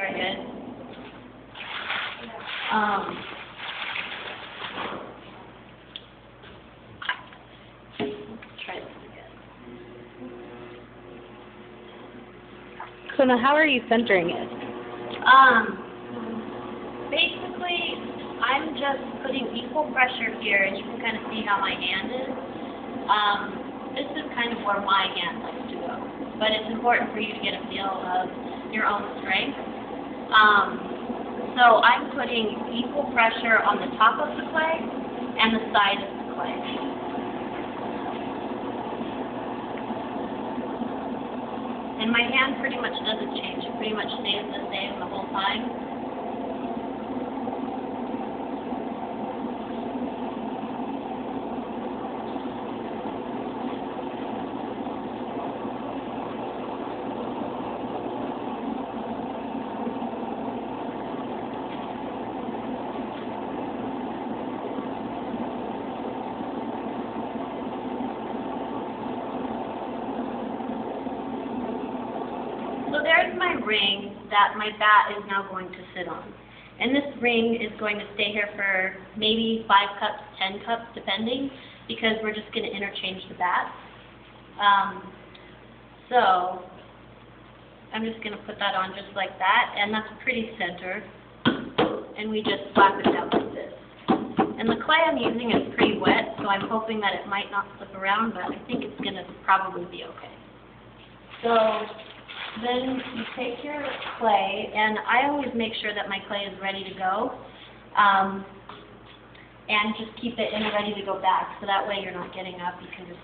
very good. Let's try this again. So now how are you centering it? Basically, I'm just putting equal pressure here, and you can kind of see how my hand is. This is kind of where my hand likes to go, but it's important for you to get a feel of your own strength. So I'm putting equal pressure on the top of the clay and the side of the clay. And my hand pretty much doesn't change. It pretty much stays the same the whole time. So there's my ring that my bat is now going to sit on. And this ring is going to stay here for maybe 5 cups, 10 cups, depending, because we're just going to interchange the bats. So I'm just going to put that on just like that, and that's pretty centered. And we just slap it down like this. And the clay I'm using is pretty wet, so I'm hoping that it might not slip around, but I think it's going to probably be okay. So then you take your clay, and I always make sure that my clay is ready to go, and just keep it in ready to go back, so that way you're not getting up. You can just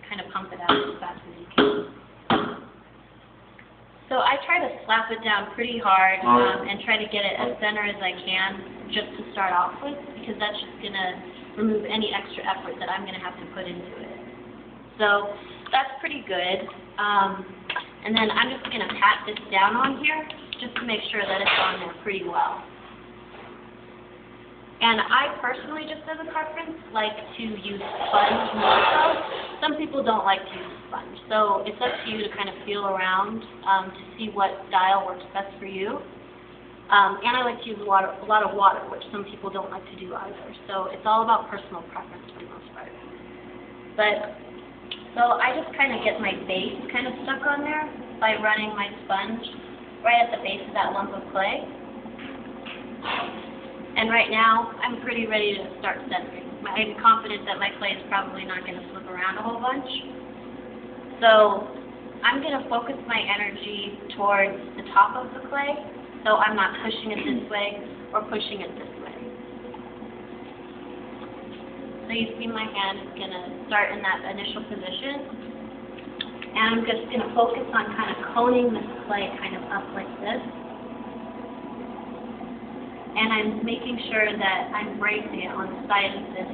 kind of pump it out as fast as you can. So I try to slap it down pretty hard and try to get it as center as I can just to start off with, because that's just going to remove any extra effort that I'm going to have to put into it. So that's pretty good. And then I'm just going to pat this down on here just to make sure that it's on there pretty well. And I personally, just as a preference, like to use sponge more so. Some people don't like to use sponge. So it's up to you to kind of feel around to see what style works best for you. And I like to use a lot of water, which some people don't like to do either. So it's all about personal preference for the most part. So I just kind of get my base kind of stuck on there by running my sponge right at the base of that lump of clay. And right now, I'm pretty ready to start centering. I'm confident that my clay is probably not going to slip around a whole bunch. So I'm going to focus my energy towards the top of the clay, so I'm not pushing it this way or pushing it this way. So you see my hand is going to start in that initial position. And I'm just going to focus on kind of coning this clay kind of up like this. And I'm making sure that I'm bracing it on the side of this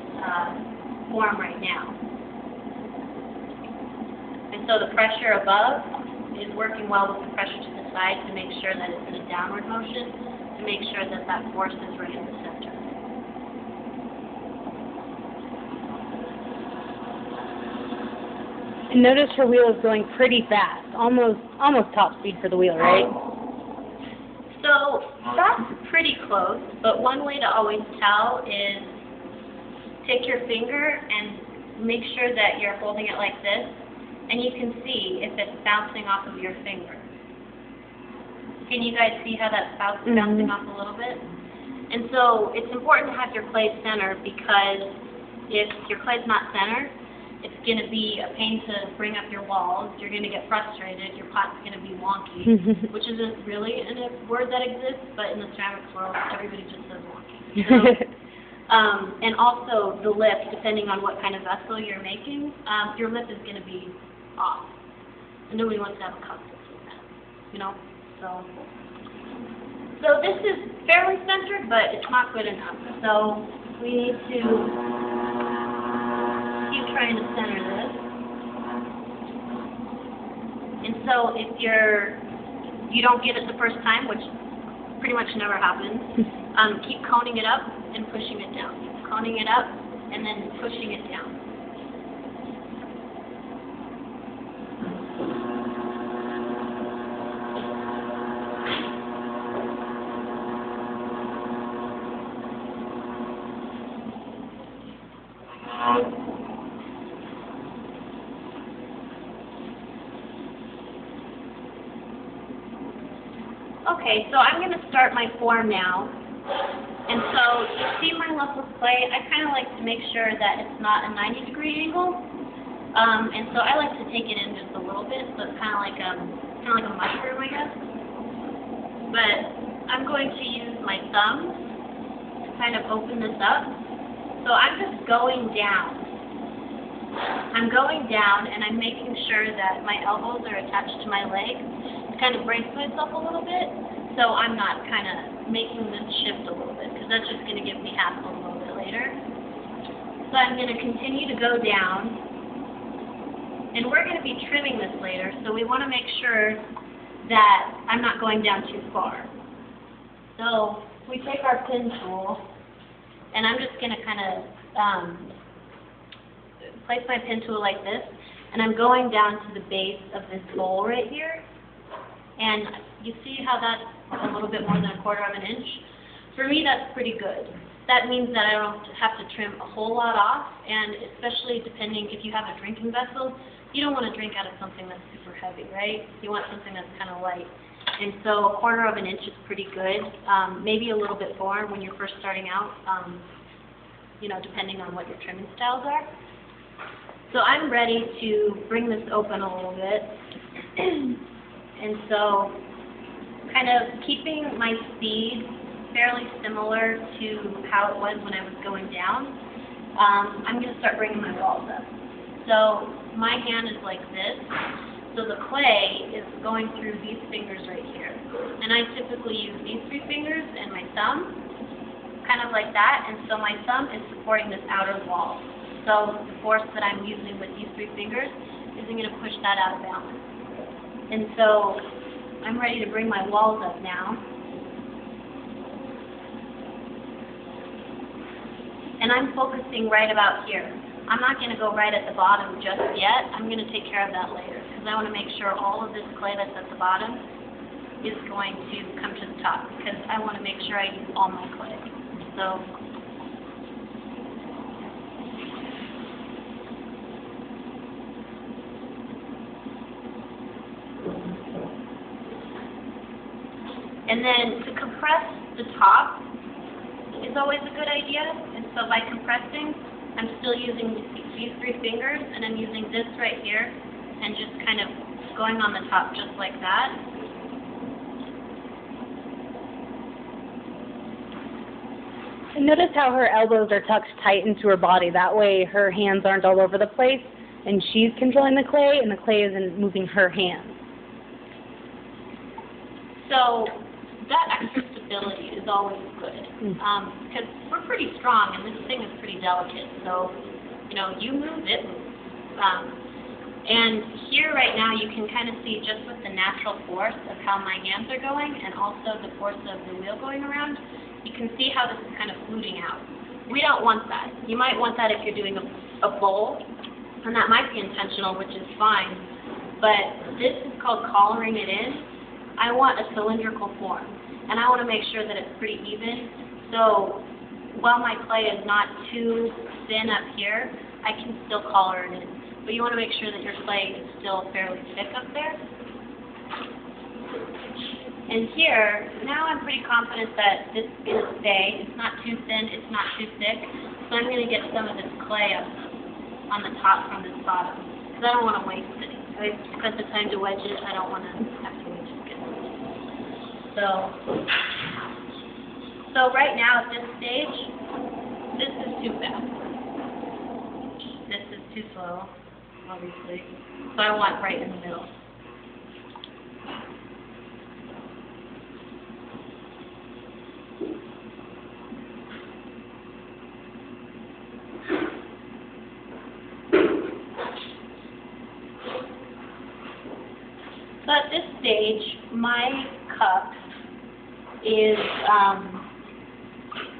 form right now. And so the pressure above is working well with the pressure to the side to make sure that it's in a downward motion, to make sure that that force is right in the center. And notice her wheel is going pretty fast, almost top speed for the wheel, right? So that's pretty close, but one way to always tell is take your finger and make sure that you're holding it like this, and you can see if it's bouncing off of your finger. Can you guys see how that's bouncing off a little bit? And so it's important to have your clay centered, because if your clay's not centered, it's going to be a pain to bring up your walls. You're going to get frustrated. Your pot's going to be wonky, which isn't really a word that exists, but in the ceramics world, everybody just says wonky. So, and also the lip, depending on what kind of vessel you're making, your lip is going to be off. And nobody wants to have a cup that's like that, you know? So this is fairly centered, but it's not good enough. So we need to keep trying to center this. And so if you don't get it the first time, which pretty much never happens, keep coning it up and pushing it down. Keep coning it up and then pushing it down. Okay, so I'm going to start my form now. And so you see my lump of clay, I kind of like to make sure that it's not a 90-degree angle. And so I like to take it in just a little bit, so it's kind of like a mushroom, I guess. But I'm going to use my thumb to kind of open this up. So I'm just going down. I'm going down and I'm making sure that my elbows are attached to my legs to kind of brace myself a little bit, so I'm not kind of making this shift a little bit, because that's just going to give me hassle a little bit later. So I'm going to continue to go down, and we're going to be trimming this later, so we want to make sure that I'm not going down too far. So we take our pin tool, and I'm just going to kind of place my pin tool like this, and I'm going down to the base of this bowl right here. And you see how that's a little bit more than 1/4 of an inch? For me, that's pretty good. That means that I don't have to trim a whole lot off, and especially depending if you have a drinking vessel, you don't want to drink out of something that's super heavy, right? You want something that's kind of light. And so 1/4 of an inch is pretty good, maybe a little bit more when you're first starting out, you know, depending on what your trimming styles are. So I'm ready to bring this open a little bit. And so kind of keeping my speed fairly similar to how it was when I was going down, I'm going to start bringing my walls up. So my hand is like this. So the clay is going through these fingers right here. And I typically use these 3 fingers and my thumb, kind of like that. And so my thumb is supporting this outer wall. So the force that I'm using with these 3 fingers is going to push that out of balance. And so I'm ready to bring my walls up now. And I'm focusing right about here. I'm not going to go right at the bottom just yet. I'm going to take care of that later, because I want to make sure all of this clay that's at the bottom is going to come to the top, because I want to make sure I use all my clay. So and then to compress the top is always a good idea. And so by compressing, I'm still using these 3 fingers, and I'm using this right here, and just kind of going on the top just like that. And notice how her elbows are tucked tight into her body. That way her hands aren't all over the place, and she's controlling the clay, and the clay isn't moving her hands. So that extra stability is always good, because we're pretty strong, and this thing is pretty delicate. So, you know, you move, it moves. And here right now you can kind of see just with the natural force of how my hands are going, and also the force of the wheel going around, you can see how this is kind of fluting out. We don't want that. You might want that if you're doing a bowl, and that might be intentional, which is fine. But this is called collaring it in. I want a cylindrical form, and I want to make sure that it's pretty even. So while my clay is not too thin up here, I can still collar it in. But you want to make sure that your clay is still fairly thick up there. And here, now I'm pretty confident that this is going to stay. It's not too thin, it's not too thick. So I'm going to get some of this clay up on the top from this bottom, because I don't want to waste it. I spent the time to wedge it. I don't want to have to wedge it again. So right now at this stage, this is too fast. This is too slow, obviously. So I want right in the middle. So at this stage, my cup is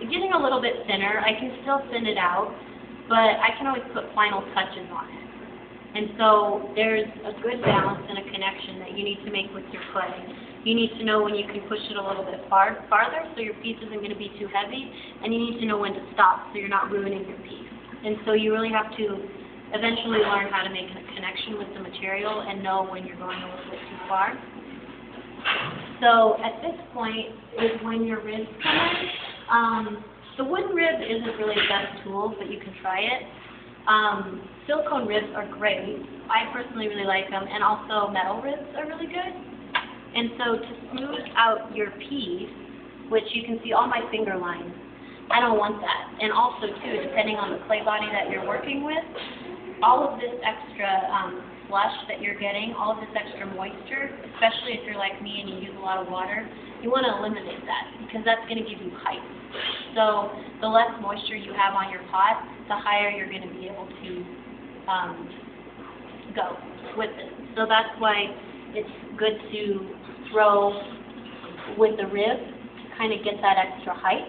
getting a little bit thinner. I can still thin it out, but I can always put final touches on it. And so there's a good balance and a connection that you need to make with your clay. You need to know when you can push it a little bit farther so your piece isn't going to be too heavy, and you need to know when to stop so you're not ruining your piece. And so you really have to eventually learn how to make a connection with the material and know when you're going a little bit too far. So at this point is when your ribs come in. The wooden rib isn't really the best tool, but you can try it. Silicone ribs are great. I personally really like them, and also metal ribs are really good. And so to smooth out your piece, which you can see all my finger lines, I don't want that. And also, too, depending on the clay body that you're working with, all of this extra slush that you're getting, all of this extra moisture, especially if you're like me and you use a lot of water, you want to eliminate that because that's going to give you height. So the less moisture you have on your pot, the higher you're going to be able to go with it. So that's why it's good to throw with the rib to kind of get that extra height.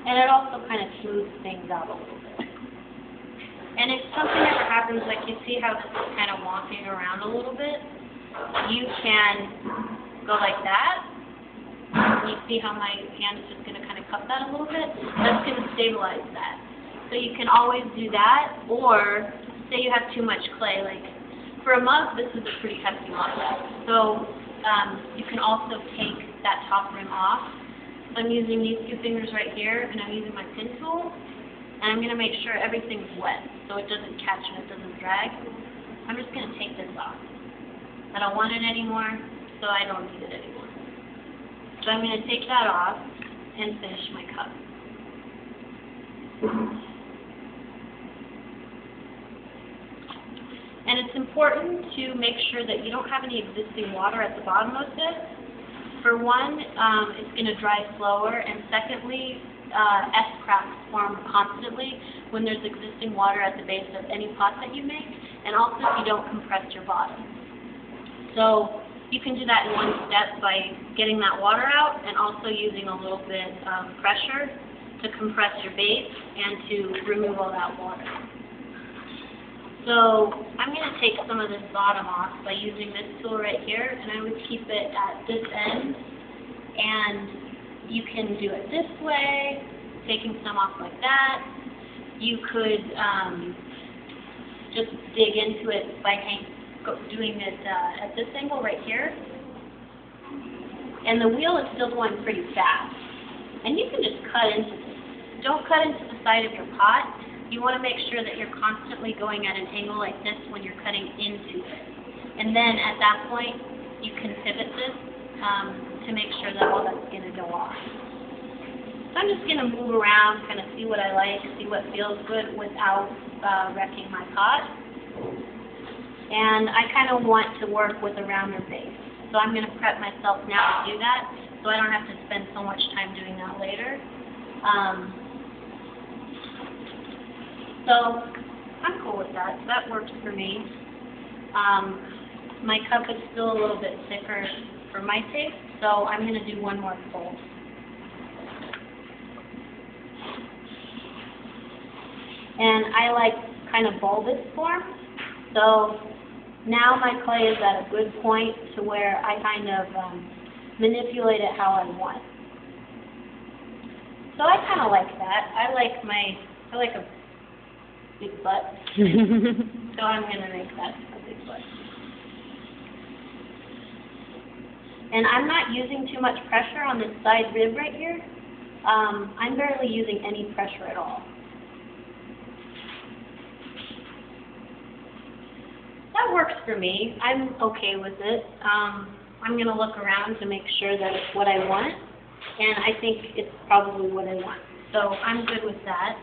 And it also kind of smooths things out a little bit. And if something ever happens, like you see how this is kind of wonking around a little bit, you can go like that. You see how my hand is just going to kind of cup that a little bit? That's going to stabilize that. So you can always do that, or say you have too much clay. Like for a mug, this is a pretty hefty mug. So you can also take that top rim off. So I'm using these two fingers right here, and I'm using my pin tool, and I'm going to make sure everything's wet so it doesn't catch and it doesn't drag. I'm just going to take this off. I don't want it anymore, so I don't need it anymore. So I'm going to take that off and finish my cup. And it's important to make sure that you don't have any existing water at the bottom of this. For one, it's going to dry slower, and secondly, S-cracks form constantly when there's existing water at the base of any pot that you make, and also if you don't compress your bottom. So you can do that in one step by getting that water out and also using a little bit of pressure to compress your base and to remove all that water. So I'm going to take some of this bottom off by using this tool right here, and I would keep it at this end. And you can do it this way, taking some off like that. You could just dig into it by doing it at this angle right here. And the wheel is still going pretty fast. And you can just cut into this. Don't cut into the side of your pot. You want to make sure that you're constantly going at an angle like this when you're cutting into it. And then at that point, you can pivot this to make sure that all that's going to go off. So I'm just going to move around, kind of see what I like, see what feels good without wrecking my pot. And I kind of want to work with a rounder base. So I'm going to prep myself now to do that so I don't have to spend so much time doing that later. So I'm cool with that. So that works for me. My cup is still a little bit thicker for my taste, so I'm going to do one more fold. And I like kind of bulbous form. So now my clay is at a good point to where I kind of manipulate it how I want. So I kind of like that. I like a big butt. So I'm going to make that a big butt. And I'm not using too much pressure on this side rib right here. I'm barely using any pressure at all. That works for me. I'm okay with it. I'm going to look around to make sure that it's what I want. And I think it's probably what I want. So I'm good with that.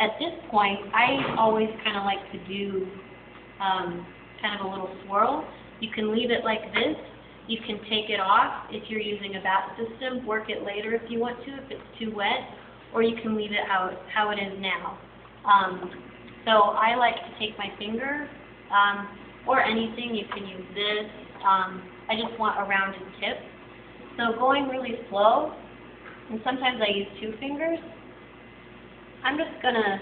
At this point, I always kind of like to do kind of a little swirl. You can leave it like this. You can take it off if you're using a bath system. Work it later if you want to, if it's too wet. Or you can leave it how it is now. So I like to take my finger or anything. You can use this. I just want a rounded tip. So going really slow, and sometimes I use 2 fingers, I'm just going to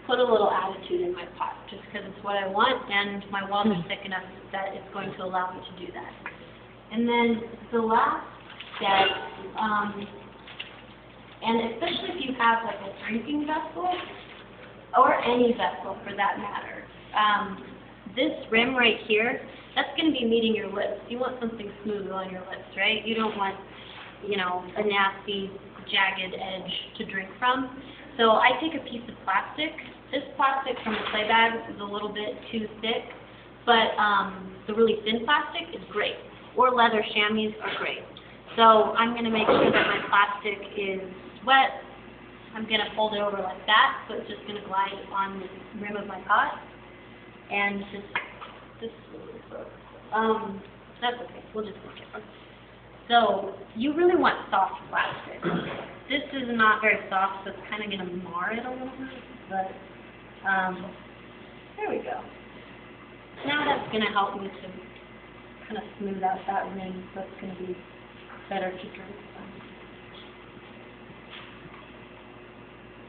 put a little attitude in my pot just because it's what I want, and my walls are thick enough that it's going to allow me to do that. And then the last step, and especially if you have like a drinking vessel, or any vessel for that matter, this rim right here, that's going to be meeting your lips. You want something smooth on your lips, right? You don't want, you know, a nasty, jagged edge to drink from. So I take a piece of plastic. This plastic from the clay bags is a little bit too thick, but the really thin plastic is great. Or leather chamois are great. So I'm going to make sure that my plastic is wet. I'm going to fold it over like that, so it's just going to glide on the rim of my pot. And that's okay. We'll just make it. So you really want soft plastic. This is not very soft, so it's kind of going to mar it a little bit. But there we go. Now that's going to help me to kind of smooth out that rim, so it's going to be better to drink from.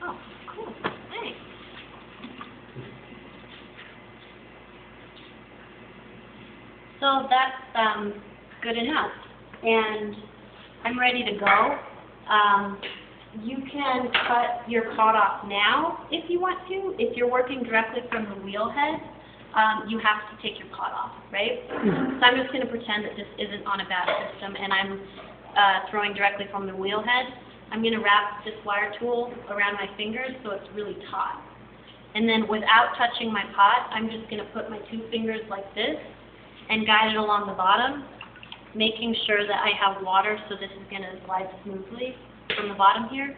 Oh, cool. Thanks. So that's good enough. And I'm ready to go. You can cut your pot off now if you want to. If you're working directly from the wheel head, you have to take your pot off, right? So I'm just going to pretend that this isn't on a batch system and I'm throwing directly from the wheel head. I'm going to wrap this wire tool around my fingers so it's really taut. And then without touching my pot, I'm just going to put my 2 fingers like this and guide it along the bottom, making sure that I have water so this is going to glide smoothly from the bottom here.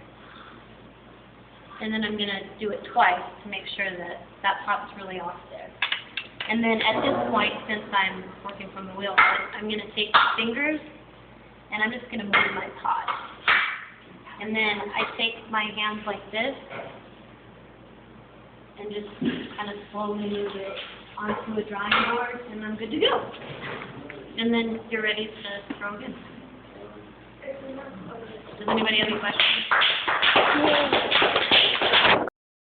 And then I'm going to do it twice to make sure that that pot's really off there. And then at this point, since I'm working from the wheel head, I'm going to take the fingers and I'm just going to move my pot. And then I take my hands like this and just kind of slowly move it onto a drawing board, and I'm good to go. And then you're ready to throw it in. Does anybody have any questions?